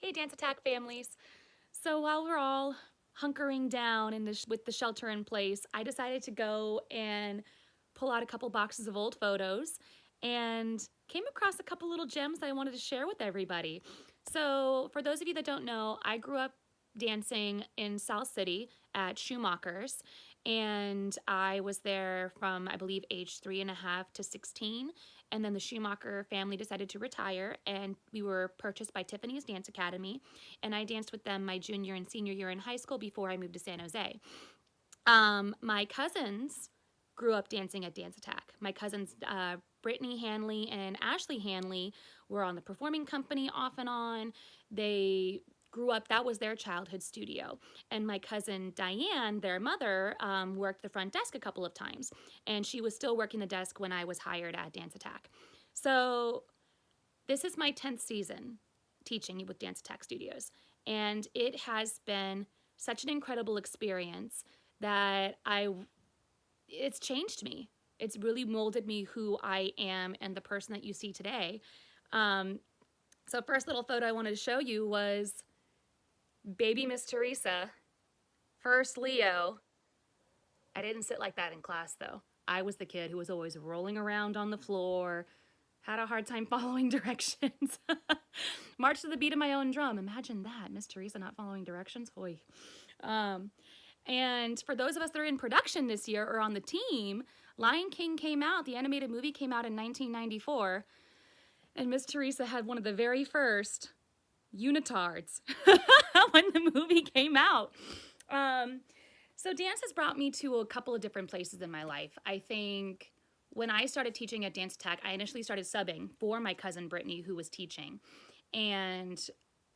Hey, Dance Attack families. So while we're all hunkering down with the shelter in place, I decided to go and pull out a couple boxes of old photos and came across a couple little gems that I wanted to share with everybody. So for those of you that don't know, I grew up dancing in South City at Schumacher's, and I was there from, I believe, age 3.5 to 16. And then the Schumacher family decided to retire, and we were purchased by Tiffany's Dance Academy. And I danced with them my junior and senior year in high school before I moved to San Jose. My cousins grew up dancing at Dance Attack. My cousins, Brittany Hanley and Ashley Hanley, were on the performing company off and on. They grew up, that was their childhood studio. And my cousin Diane, their mother, worked the front desk a couple of times. And she was still working the desk when I was hired at Dance Attack. So this is my 10th season teaching with Dance Attack Studios. And it has been such an incredible experience that it's changed me. It's really molded me who I am and the person that you see today. So first little photo I wanted to show you was baby Miss Theresa, first Leo. I didn't sit like that in class though. I was the kid who was always rolling around on the floor, had a hard time following directions. March to the beat of my own drum. Imagine that, Miss Theresa not following directions. Hoy. And for those of us that are in production this year or on the team, Lion King came out, the animated movie came out in 1994, and Miss Theresa had one of the very first unitards when the movie came out. So dance has brought me to a couple of different places in my life. I think when I started teaching at Dance Attack, I initially started subbing for my cousin Brittany, who was teaching. And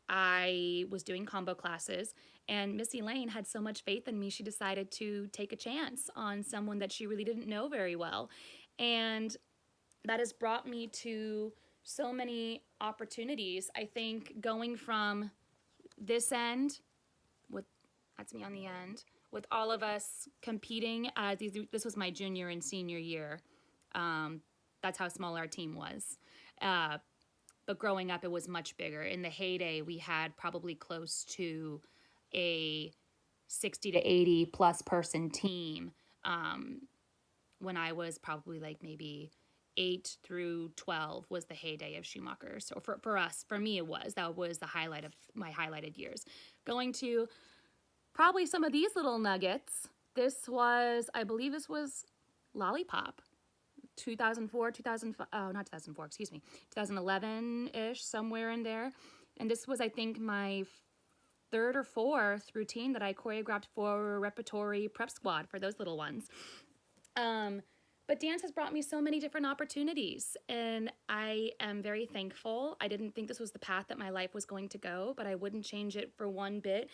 I was doing combo classes, and Miss Elaine had so much faith in me, she decided to take a chance on someone that she really didn't know very well. And that has brought me to so many opportunities. I think going from this end, with that's me on the end, with all of us competing, this was my junior and senior year. That's how small our team was. But growing up, it was much bigger. In the heyday, we had probably close to a 60 to 80 plus person team when I was probably like maybe 8 through 12 was the heyday of Schumacher. So for us, for me, that was the highlight of my highlighted years. Going to probably some of these little nuggets. I believe this was Lollipop. 2004, 2005, oh, not 2004, excuse me, 2011-ish, somewhere in there. And this was, I think, my third or fourth routine that I choreographed for Repertory Prep Squad for those little ones. But dance has brought me so many different opportunities, and I am very thankful. I didn't think this was the path that my life was going to go, but I wouldn't change it for one bit.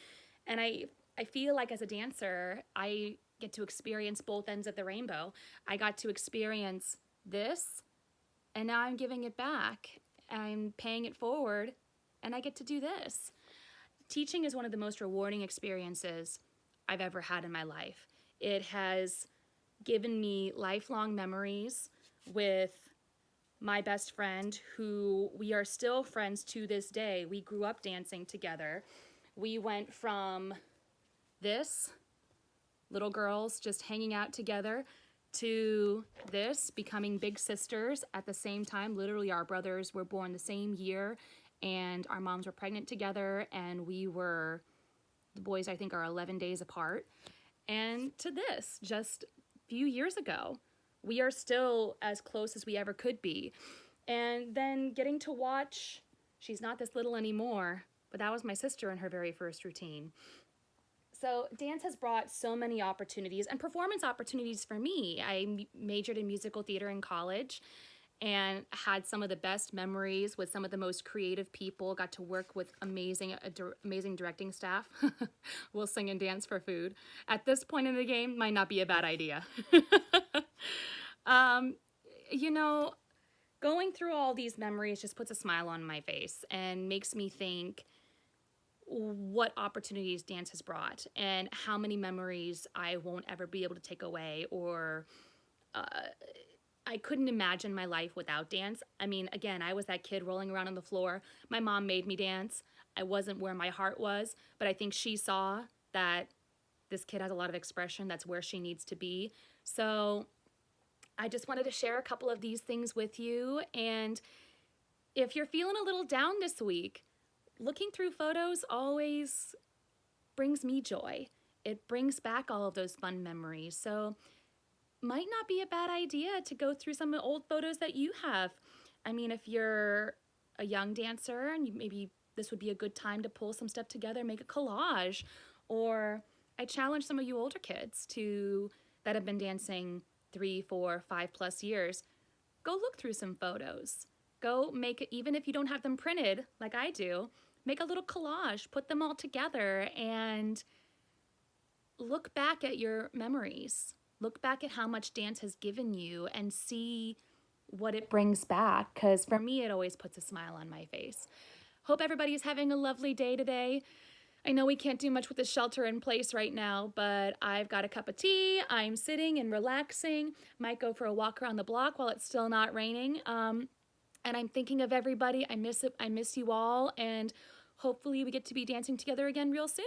And I feel like as a dancer, I get to experience both ends of the rainbow. I got to experience this, and now I'm giving it back. I'm paying it forward, and I get to do this. Teaching is one of the most rewarding experiences I've ever had in my life. It has given me lifelong memories with my best friend, who we are still friends to this day. We grew up dancing together. We went from this, little girls just hanging out together, to this, becoming big sisters at the same time. Literally, our brothers were born the same year, and our moms were pregnant together, and the boys, I think, are 11 days apart. And to this, just a few years ago, we are still as close as we ever could be. And then getting to watch, she's not this little anymore, but that was my sister in her very first routine. So dance has brought so many opportunities and performance opportunities for me. I majored in musical theater in college and had some of the best memories with some of the most creative people, got to work with amazing directing staff. We'll sing and dance for food. At this point in the game, might not be a bad idea. You know, going through all these memories just puts a smile on my face and makes me think what opportunities dance has brought and how many memories I won't ever be able to take away, or I couldn't imagine my life without dance. I mean, again, I was that kid rolling around on the floor. My mom made me dance. I wasn't where my heart was, but I think she saw that this kid has a lot of expression. That's where she needs to be. So I just wanted to share a couple of these things with you. And if you're feeling a little down this week, looking through photos always brings me joy. It brings back all of those fun memories. So might not be a bad idea to go through some old photos that you have. I mean, if you're a young dancer and maybe this would be a good time to pull some stuff together, make a collage. Or I challenge some of you older kids that have been dancing 3, 4, 5+ years. Go look through some photos. Go make it, even if you don't have them printed like I do, make a little collage, put them all together, and look back at your memories. Look back at how much dance has given you and see what it brings back, because for me, it always puts a smile on my face. Hope everybody is having a lovely day today. I know we can't do much with the shelter in place right now, but I've got a cup of tea. I'm sitting and relaxing. Might go for a walk around the block while it's still not raining. And I'm thinking of everybody. I miss you all, and hopefully we get to be dancing together again real soon.